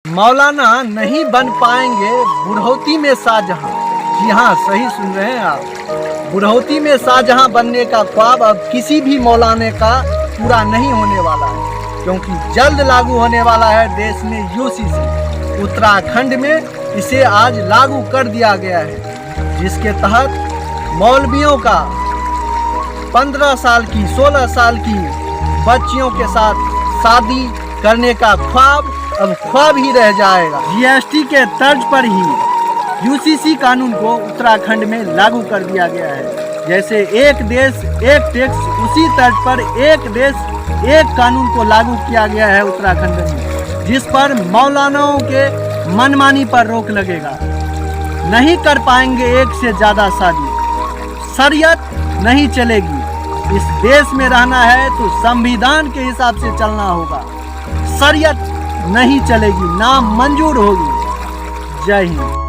मौलाना नहीं बन पाएंगे बुढ़ौती में शाहजहां। जी हाँ, सही सुन रहे हैं आप। बुढ़ौती में शाहजहां बनने का ख्वाब अब किसी भी मौलाना का पूरा नहीं होने वाला है, क्योंकि जल्द लागू होने वाला है देश में यूसीसी। उत्तराखंड में इसे आज लागू कर दिया गया है, जिसके तहत मौलवियों का 15 साल की 16 साल की बच्चियों के साथ शादी करने का ख्वाब अब ख्वाब ही रह जाएगा। जीएसटी के तर्ज पर ही यूसीसी कानून को उत्तराखंड में लागू कर दिया गया है। जैसे एक देश एक टैक्स, उसी तर्ज पर एक देश एक कानून को लागू किया गया है उत्तराखंड में, जिस पर मौलानाओं के मनमानी पर रोक लगेगा। नहीं कर पाएंगे एक से ज़्यादा शादी, शरीयत नहीं चलेगी। इस देश में रहना है तो संविधान के हिसाब से चलना होगा, शरीयत नहीं चलेगी, नाम मंजूर होगी। जय हिंद।